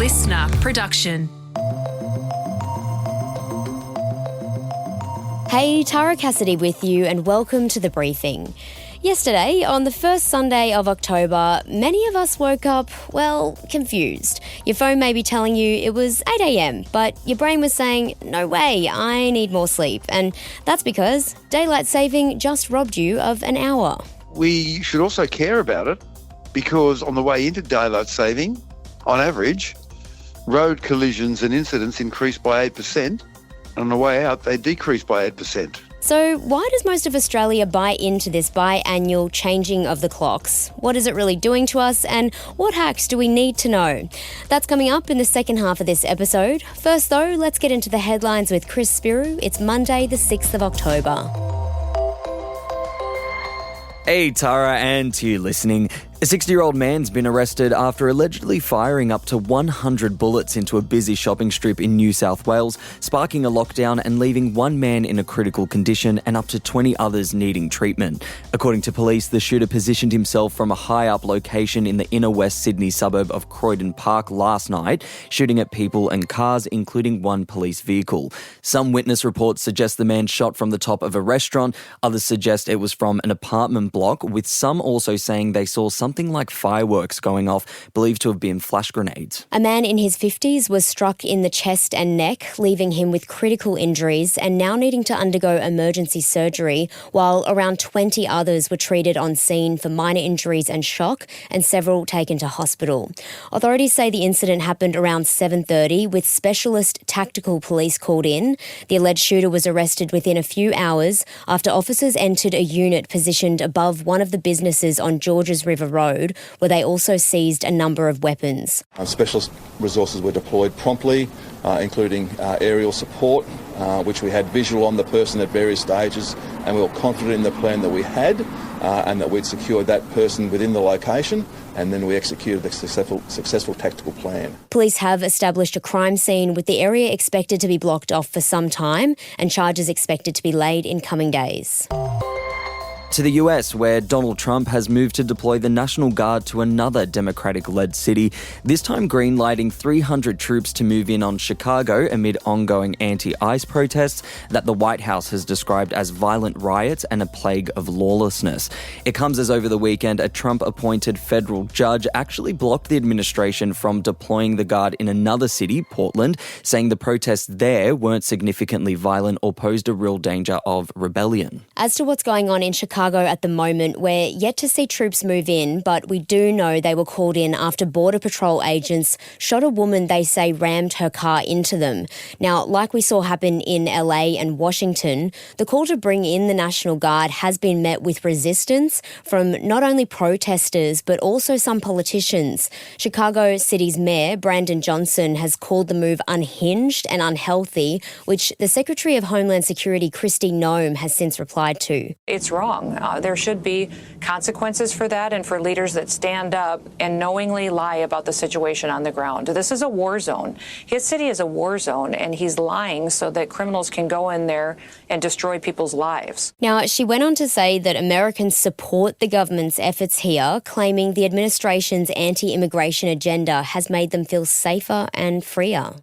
listener production. Hey, Tara Cassidy with you and welcome to The Briefing. Yesterday, on the first Sunday of October, many of us woke up, confused. Your phone may be telling you it was 8 a.m, but your brain was saying, no way, I need more sleep. And that's because daylight saving just robbed you of an hour. We should also care about it because on the way into daylight saving, on average, road collisions and incidents increased by 8%. On the way out, they decreased by 8%. So why does most of Australia buy into this biannual changing of the clocks? What is it really doing to us, and what hacks do we need to know? That's coming up in the second half of this episode. First though, let's get into the headlines with Spyrou. It's Monday the 6th of October. Hey Tara, and to you listening. A 60-year-old man's been arrested after allegedly firing up to 100 bullets into a busy shopping strip in New South Wales, sparking a lockdown and leaving one man in a critical condition and up to 20 others needing treatment. According to police, the shooter positioned himself from a high-up location in the inner West Sydney suburb of Croydon Park last night, shooting at people and cars, including one police vehicle. Some witness reports suggest the man shot from the top of a restaurant. Others suggest it was from an apartment block, with some also saying they saw something like fireworks going off, believed to have been flash grenades. A man in his 50s was struck in the chest and neck, leaving him with critical injuries and now needing to undergo emergency surgery, while around 20 others were treated on scene for minor injuries and shock, and several taken to hospital. Authorities say the incident happened around 7:30, with specialist tactical police called in. The alleged shooter was arrested within a few hours after officers entered a unit positioned above one of the businesses on Georges River Road, where they also seized a number of weapons. Specialist resources were deployed promptly, including aerial support, which we had visual on the person at various stages, and we were confident in the plan that we had and that we'd secured that person within the location, and then we executed the successful tactical plan. Police have established a crime scene, with the area expected to be blocked off for some time and charges expected to be laid in coming days. To the US, where Donald Trump has moved to deploy the National Guard to another Democratic-led city, this time green-lighting 300 troops to move in on Chicago amid ongoing anti-ICE protests that the White House has described as violent riots and a plague of lawlessness. It comes as over the weekend a Trump-appointed federal judge actually blocked the administration from deploying the Guard in another city, Portland, saying the protests there weren't significantly violent or posed a real danger of rebellion. As to what's going on in Chicago at the moment, we're yet to see troops move in, but we do know they were called in after Border Patrol agents shot a woman they say rammed her car into them. Now, like we saw happen in LA and Washington, the call to bring in the National Guard has been met with resistance from not only protesters but also some politicians. Chicago City's Mayor, Brandon Johnson, has called the move unhinged and unhealthy, which the Secretary of Homeland Security, Kristi Noem, has since replied to. It's wrong. There should be consequences for that and for leaders that stand up and knowingly lie about the situation on the ground. This is a war zone. His city is a war zone, and he's lying so that criminals can go in there and destroy people's lives. Now, she went on to say that Americans support the government's efforts here, claiming the administration's anti-immigration agenda has made them feel safer and freer.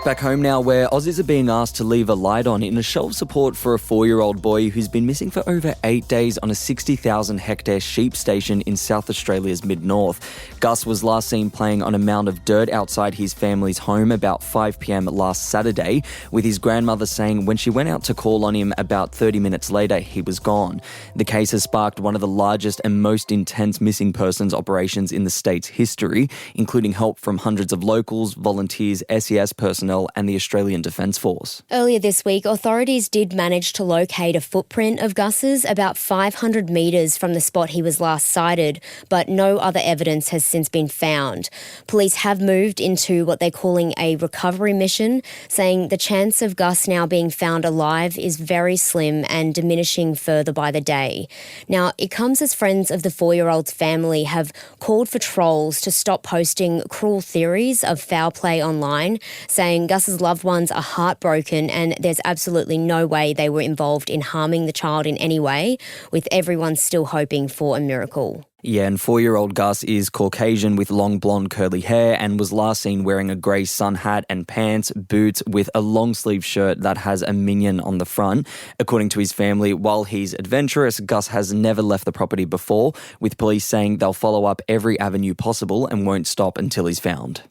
Back home now, where Aussies are being asked to leave a light on in a show of support for a 4-year-old boy who's been missing for over 8 days on a 60,000-hectare sheep station in South Australia's mid-north. Gus was last seen playing on a mound of dirt outside his family's home about 5 p.m. last Saturday, with his grandmother saying when she went out to call on him about 30 minutes later, he was gone. The case has sparked one of the largest and most intense missing persons operations in the state's history, including help from hundreds of locals, volunteers, SES personnel, and the Australian Defence Force. Earlier this week, authorities did manage to locate a footprint of Gus's about 500 metres from the spot he was last sighted, but no other evidence has since been found. Police have moved into what they're calling a recovery mission, saying the chance of Gus now being found alive is very slim and diminishing further by the day. Now, it comes as friends of the 4-year-old's family have called for trolls to stop posting cruel theories of foul play online, saying Gus's loved ones are heartbroken and there's absolutely no way they were involved in harming the child in any way, with everyone still hoping for a miracle. Yeah, and 4-year-old Gus is Caucasian with long blonde curly hair and was last seen wearing a grey sun hat and pants, boots with a long-sleeve shirt that has a minion on the front. According to his family, while he's adventurous, Gus has never left the property before, with police saying they'll follow up every avenue possible and won't stop until he's found.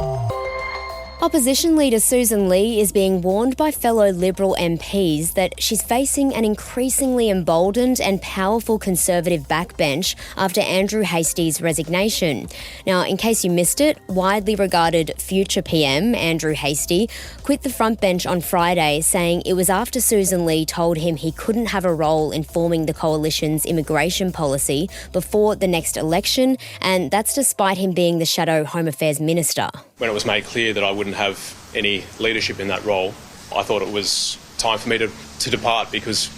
Opposition leader Sussan Ley is being warned by fellow Liberal MPs that she's facing an increasingly emboldened and powerful Conservative backbench after Andrew Hastie's resignation. Now, in case you missed it, widely regarded future PM Andrew Hastie quit the front bench on Friday, saying it was after Sussan Ley told him he couldn't have a role in forming the coalition's immigration policy before the next election, and that's despite him being the shadow Home Affairs Minister. When it was made clear that I wouldn't have any leadership in that role, I thought it was time for me to depart, because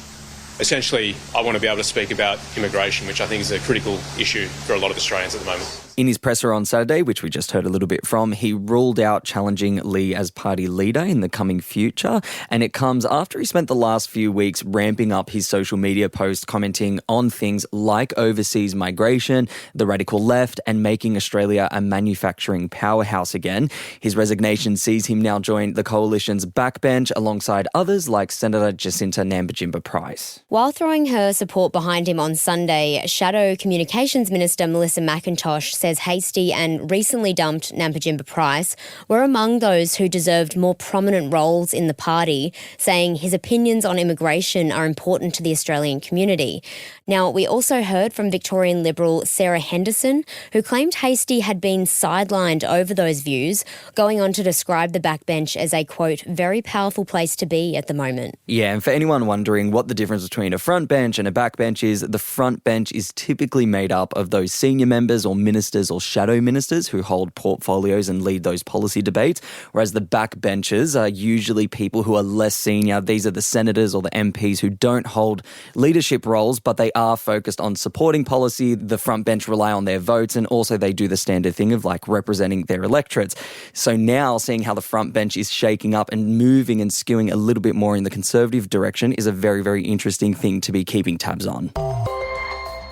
essentially I want to be able to speak about immigration, which I think is a critical issue for a lot of Australians at the moment. In his presser on Saturday, which we just heard a little bit from, he ruled out challenging Ley as party leader in the coming future, and it comes after he spent the last few weeks ramping up his social media posts, commenting on things like overseas migration, the radical left, and making Australia a manufacturing powerhouse again. His resignation sees him now join the coalition's backbench alongside others like Senator Jacinta Nampijinpa-Price. While throwing her support behind him on Sunday, Shadow Communications Minister Melissa McIntosh says Hastie and recently dumped Nampijinpa-Price were among those who deserved more prominent roles in the party, saying his opinions on immigration are important to the Australian community. Now, we also heard from Victorian Liberal Sarah Henderson, who claimed Hastie had been sidelined over those views, going on to describe the backbench as a, quote, very powerful place to be at the moment. Yeah, and for anyone wondering what the difference between a front bench and a backbench is, the front bench is typically made up of those senior members or ministers or shadow ministers who hold portfolios and lead those policy debates, whereas the backbenchers are usually people who are less senior. These are the senators or the MPs who don't hold leadership roles, but they are focused on supporting policy. The front bench rely on their votes, and also they do the standard thing of like representing their electorates. So now seeing how the front bench is shaking up and moving and skewing a little bit more in the Conservative direction is a very, very interesting thing to be keeping tabs on.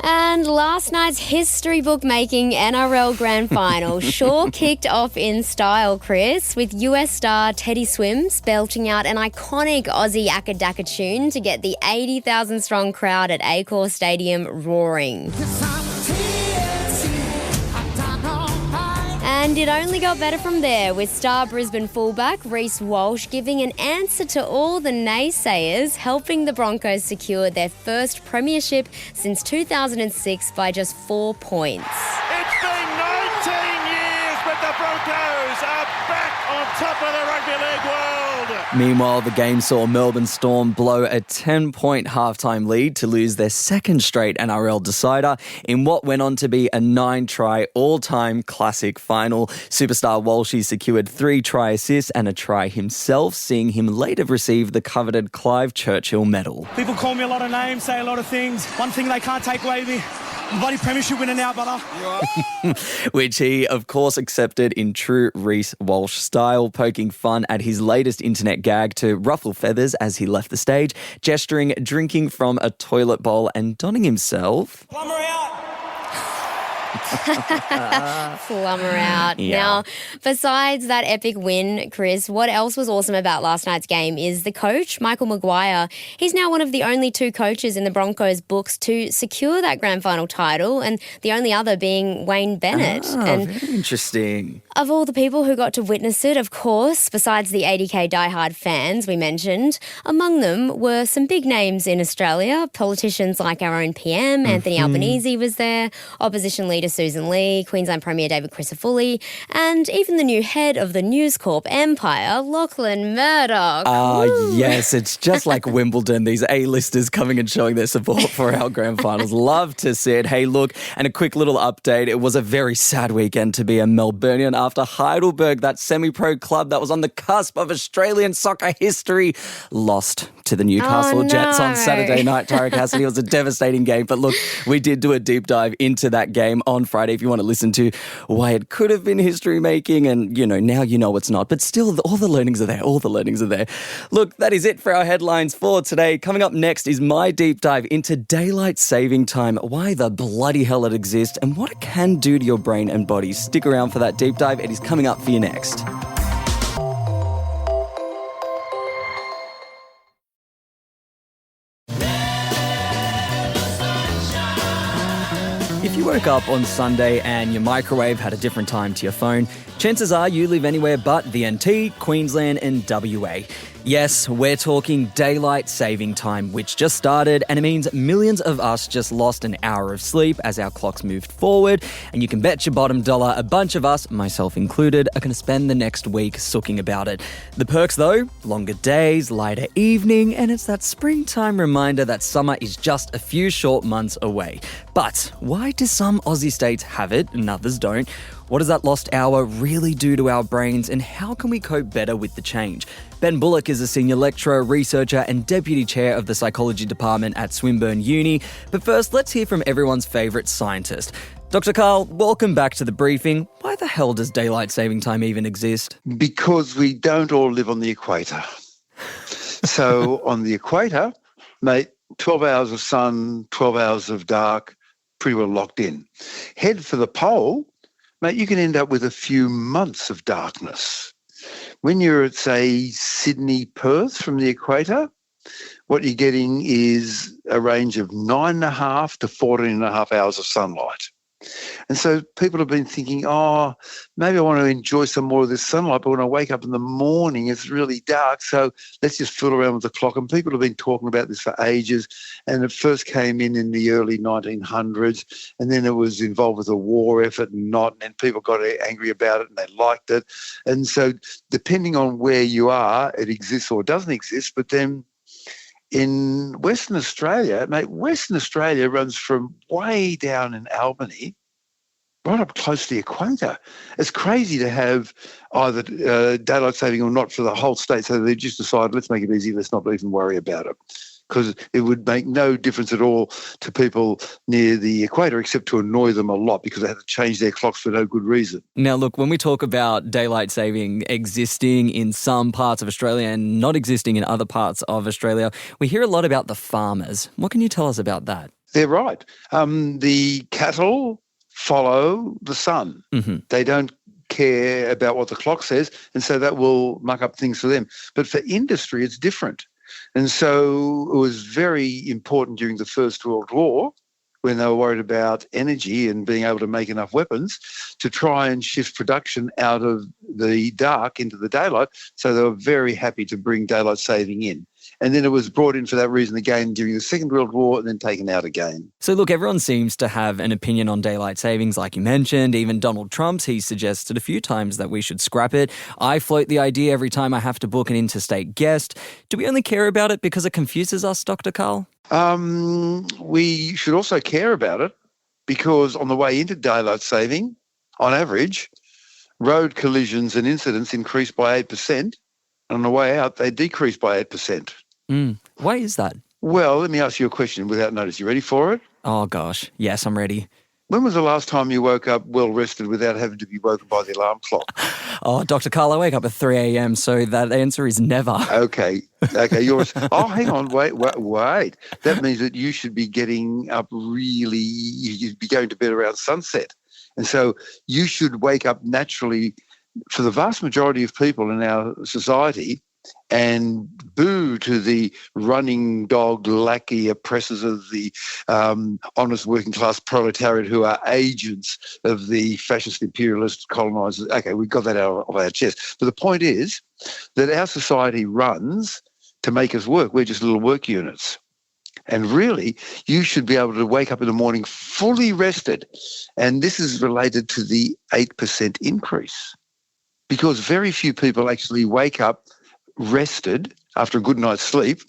And last night's history book-making NRL Grand Final sure kicked off in style, Chris, with US star Teddy Swims belting out an iconic Aussie Akadaka tune to get the 80,000-strong crowd at Accor Stadium roaring. And it only got better from there, with star Brisbane fullback Reece Walsh giving an answer to all the naysayers, helping the Broncos secure their first premiership since 2006 by just 4 points. It's been 19 years, but the Broncos are back on top of the rugby league world. Meanwhile, the game saw Melbourne Storm blow a 10-point halftime lead to lose their second straight NRL decider in what went on to be a 9-try all-time classic final. Superstar Walshy secured 3 try assists and a try himself, seeing him later receive the coveted Clive Churchill medal. People call me a lot of names, say a lot of things. One thing they can't take away me, bloody premiership winner now, brother. Which he, of course, accepted in true Reece Walsh style, poking fun at his latest internet gag to ruffle feathers as he left the stage, gesturing, drinking from a toilet bowl and donning himself... Plumber out. Plumber out. Yeah. Now, besides that epic win, Chris, what else was awesome about last night's game is the coach, Michael Maguire. He's now one of the only 2 coaches in the Broncos books to secure that grand final title, and the only other being Wayne Bennett. And very interesting. of all the people who got to witness it, of course, besides the 80k diehard fans we mentioned, among them were some big names in Australia. Politicians like our own PM, Anthony Albanese was there, opposition leader Sussan Ley, Queensland Premier David Crisafulli, and even the new head of the News Corp empire, Lachlan Murdoch. Yes, it's just like Wimbledon, these A-listers coming and showing their support for our grand finals. Love to see it. Hey, look, and a quick little update. It was a very sad weekend to be a Melburnian after Heidelberg, that semi-pro club that was on the cusp of Australian soccer history, lost to the Newcastle Jets on Saturday night. Tara Cassidy, it was a devastating game. But look, we did do a deep dive into that game on Friday if you want to listen to why it could have been history making and, now you know it's not. But still, all the learnings are there. All the learnings are there. Look, that is it for our headlines for today. Coming up next is my deep dive into daylight saving time, why the bloody hell it exists, and what it can do to your brain and body. Stick around for that deep dive. It is coming up for you next. If you woke up on Sunday and your microwave had a different time to your phone, chances are you live anywhere but the NT, Queensland and WA. Yes, we're talking daylight saving time, which just started, and it means millions of us just lost an hour of sleep as our clocks moved forward, and you can bet your bottom dollar a bunch of us, myself included, are going to spend the next week sooking about it. The perks though, longer days, lighter evening, and it's that springtime reminder that summer is just a few short months away. But why do some Aussie states have it and others don't? What does that lost hour really do to our brains, and how can we cope better with the change? Ben Bullock is a senior lecturer, researcher and deputy chair of the psychology department at Swinburne Uni. But first, let's hear from everyone's favourite scientist. Dr. Karl, welcome back to the briefing. Why the hell does daylight saving time even exist? Because we don't all live on the equator. So on the equator, mate, 12 hours of sun, 12 hours of dark, pretty well locked in. Head for the pole, mate, you can end up with a few months of darkness. When you're at, say, Sydney, Perth from the equator, what you're getting is a range of 9.5 to 14.5 hours of sunlight. And so people have been thinking, maybe I want to enjoy some more of this sunlight, but when I wake up in the morning, it's really dark, so let's just fool around with the clock. And people have been talking about this for ages, and it first came in the early 1900s, and then it was involved with a war effort and people got angry about it and they liked it. And so depending on where you are, it exists or doesn't exist. But then in Western Australia, mate, Western Australia runs from way down in Albany right up close to the equator. It's crazy to have either daylight saving or not for the whole state. So they just decided, let's make it easy, let's not even worry about it. Because it would make no difference at all to people near the equator except to annoy them a lot because they had to change their clocks for no good reason. Now, look, when we talk about daylight saving existing in some parts of Australia and not existing in other parts of Australia, we hear a lot about the farmers. What can you tell us about that? They're right. The cattle follow the sun. Mm-hmm. They don't care about what the clock says, and so that will muck up things for them. But for industry, it's different. And so it was very important during the First World War, when they were worried about energy and being able to make enough weapons, to try and shift production out of the dark into the daylight. So they were very happy to bring daylight saving in. And then it was brought in for that reason again during the Second World War and then taken out again. So look, everyone seems to have an opinion on daylight savings, like you mentioned. Even Donald Trump, he suggested a few times that we should scrap it. I float the idea every time I have to book an interstate guest. Do we only care about it because it confuses us, Dr. Karl? We should also care about it because on the way into daylight saving, on average, road collisions and incidents increased by 8%, and on the way out, they decreased by 8%. Why is that? Well, let me ask you a question without notice. You ready for it? Oh, gosh. Yes, I'm ready. When was the last time you woke up well-rested without having to be woken by the alarm clock? Oh, Dr. Karl, I wake up at 3 a.m, so that answer is never. Okay, hang on, wait. That means that you should be getting up you'd be going to bed around sunset. And so you should wake up naturally for the vast majority of people in our society and boo to the running dog, lackey oppressors of the honest working class proletariat who are agents of the fascist imperialist colonisers. Okay, we've got that out of our chest. But the point is that our society runs to make us work. We're just little work units. And really, you should be able to wake up in the morning fully rested. And this is related to the 8% increase, because very few people actually wake up rested after a good night's sleep.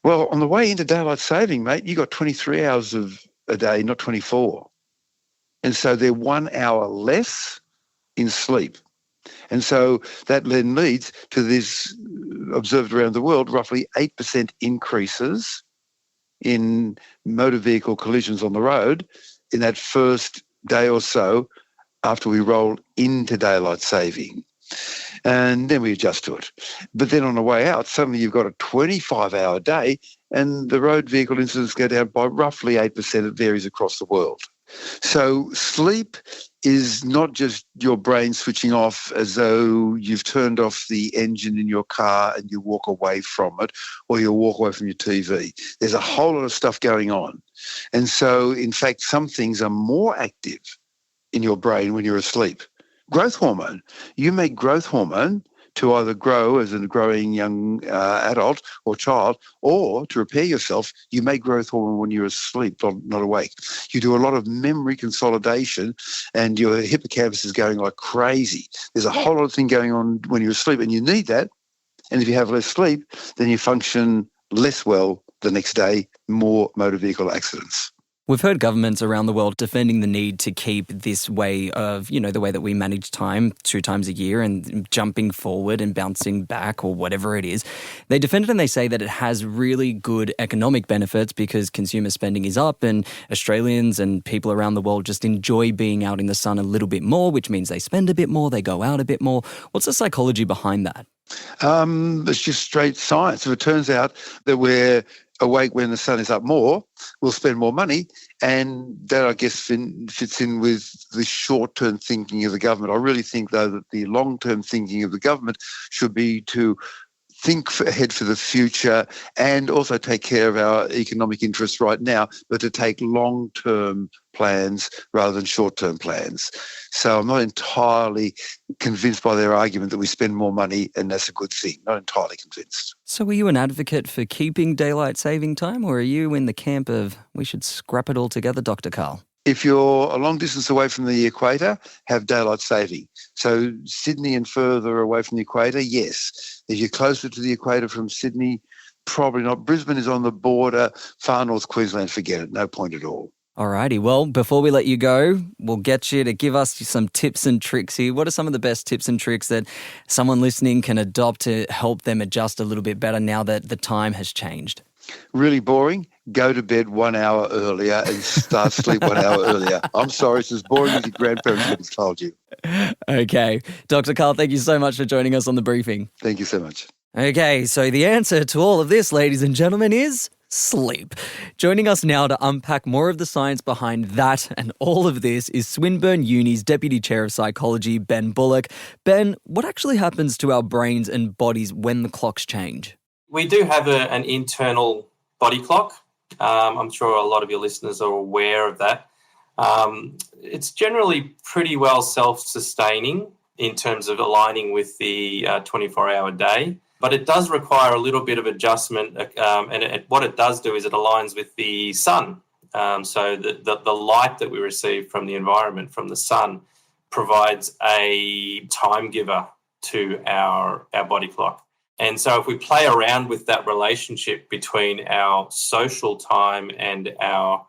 Well, on the way into daylight saving, mate, you got 23 hours of a day, not 24. And so they're 1 hour less in sleep. And so that then leads to this, observed around the world, roughly 8% increases in motor vehicle collisions on the road in that first day or so after we roll into daylight saving. And then we adjust to it. But then on the way out, suddenly you've got a 25-hour day and the road vehicle incidents go down by roughly 8%. It varies across the world. So sleep is not just your brain switching off as though you've turned off the engine in your car and you walk away from it, or you walk away from your TV. There's a whole lot of stuff going on. And so, in fact, some things are more active in your brain when you're asleep. Growth hormone. You make growth hormone to either grow as a growing young adult or child, or to repair yourself, you make growth hormone when you're asleep, not awake. You do a lot of memory consolidation and your hippocampus is going like crazy. There's a whole lot of thing going on when you're asleep and you need that. And if you have less sleep, then you function less well the next day, more motor vehicle accidents. We've heard governments around the world defending the need to keep this way of, the way that we manage time 2 times a year and jumping forward and bouncing back or whatever it is. They defend it and they say that it has really good economic benefits because consumer spending is up and Australians and people around the world just enjoy being out in the sun a little bit more, which means they spend a bit more, they go out a bit more. What's the psychology behind that? It's just straight science. If it turns out that we're awake when the sun is up more, we'll spend more money, and that, I guess, fits in with the short-term thinking of the government. I really think, though, that the long-term thinking of the government should be to think ahead for the future and also take care of our economic interests right now, but to take long-term plans rather than short-term plans. So I'm not entirely convinced by their argument that we spend more money and that's a good thing. Not entirely convinced. So are you an advocate for keeping daylight saving time, or are you in the camp of we should scrap it all together, Dr. Karl? If you're a long distance away from the equator, have daylight saving. So Sydney and further away from the equator, yes. If you're closer to the equator from Sydney, probably not. Brisbane is on the border. Far North Queensland, forget it. No point at all. Alrighty, well, before we let you go, we'll get you to give us some tips and tricks here. What are some of the best tips and tricks that someone listening can adopt to help them adjust a little bit better now that the time has changed? Really boring? Go to bed 1 hour earlier and start sleep 1 hour earlier. I'm sorry, it's as boring as your grandparents would have told you. Okay. Dr. Karl, thank you so much for joining us on the briefing. Thank you so much. Okay, so the answer to all of this, ladies and gentlemen, is sleep. Joining us now to unpack more of the science behind that and all of this is Swinburne Uni's Deputy Chair of Psychology, Ben Bullock. Ben, what actually happens to our brains and bodies when the clocks change? We do have an internal body clock. I'm sure a lot of your listeners are aware of that. It's generally pretty well self-sustaining in terms of aligning with the 24-hour day, but it does require a little bit of adjustment. What it does do is it aligns with the sun. So the light that we receive from the environment, from the sun, provides a time giver to our body clock. And so if we play around with that relationship between our social time and our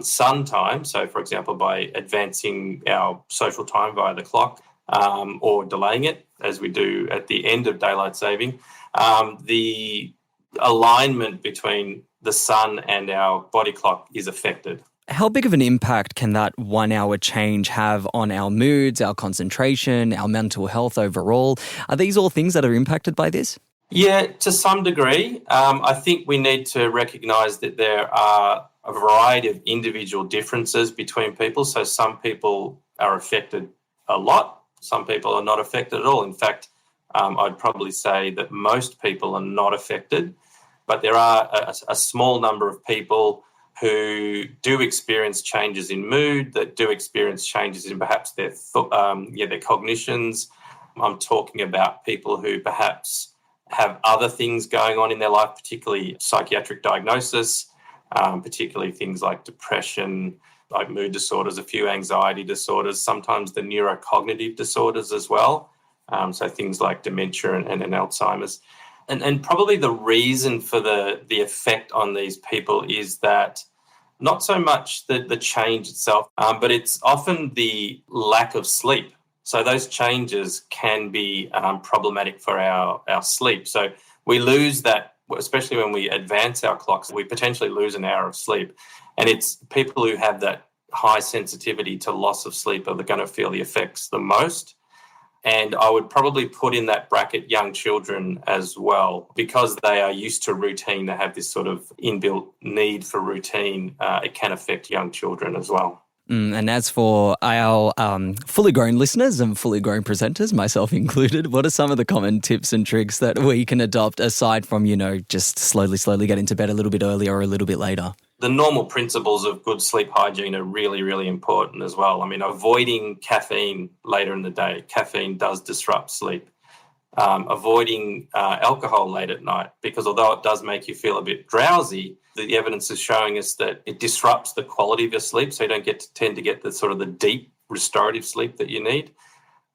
sun time, so for example, by advancing our social time via the clock or delaying it, as we do at the end of daylight saving, the alignment between the sun and our body clock is affected. How big of an impact can that 1 hour change have on our moods, our concentration, our mental health overall? Are these all things that are impacted by this? Yeah, to some degree. I think we need to recognise that there are a variety of individual differences between people. So some people are affected a lot. Some people are not affected at all. In fact, I'd probably say that most people are not affected, but there are a small number of people who do experience changes in mood, that do experience changes in perhaps their cognitions. I'm talking about people who perhaps have other things going on in their life, particularly psychiatric diagnosis, particularly things like depression, like mood disorders, a few anxiety disorders, sometimes the neurocognitive disorders as well. So things like dementia and Alzheimer's. And probably the reason for the effect on these people is that not so much the change itself, but it's often the lack of sleep. So those changes can be problematic for our sleep. So we lose that, especially when we advance our clocks, we potentially lose an hour of sleep. And it's people who have that high sensitivity to loss of sleep are going to feel the effects the most. And I would probably put in that bracket young children as well, because they are used to routine. They have this sort of inbuilt need for routine. It can affect young children as well. And as for our fully grown listeners and fully grown presenters, myself included, what are some of the common tips and tricks that we can adopt aside from, just slowly getting to bed a little bit earlier or a little bit later? The normal principles of good sleep hygiene are really, really important as well. I mean, avoiding caffeine later in the day. Caffeine does disrupt sleep. Avoiding alcohol late at night, because although it does make you feel a bit drowsy, the evidence is showing us that it disrupts the quality of your sleep, so you don't tend to get the sort of the deep restorative sleep that you need.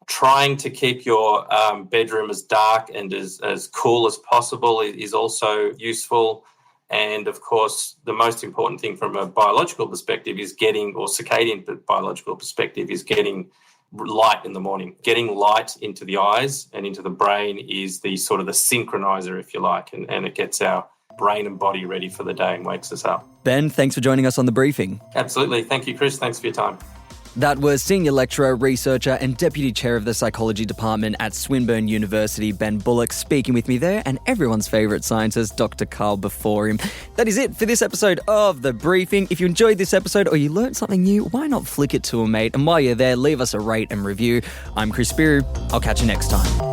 Trying to keep your bedroom as dark and as cool as possible is also useful. And of course, the most important thing from a biological perspective is circadian biological perspective is getting light in the morning. Getting light into the eyes and into the brain is the sort of the synchronizer, if you like, and it gets our brain and body ready for the day and wakes us up. Ben, thanks for joining us on The Briefing. Absolutely. Thank you, Chris. Thanks for your time. That was Senior Lecturer, Researcher and Deputy Chair of the Psychology Department at Swinburne University, Ben Bullock, speaking with me there, and everyone's favourite scientist, Dr. Karl, before him. That is it for this episode of The Briefing. If you enjoyed this episode or you learned something new, why not flick it to a mate? And while you're there, leave us a rate and review. I'm Spyrou. I'll catch you next time.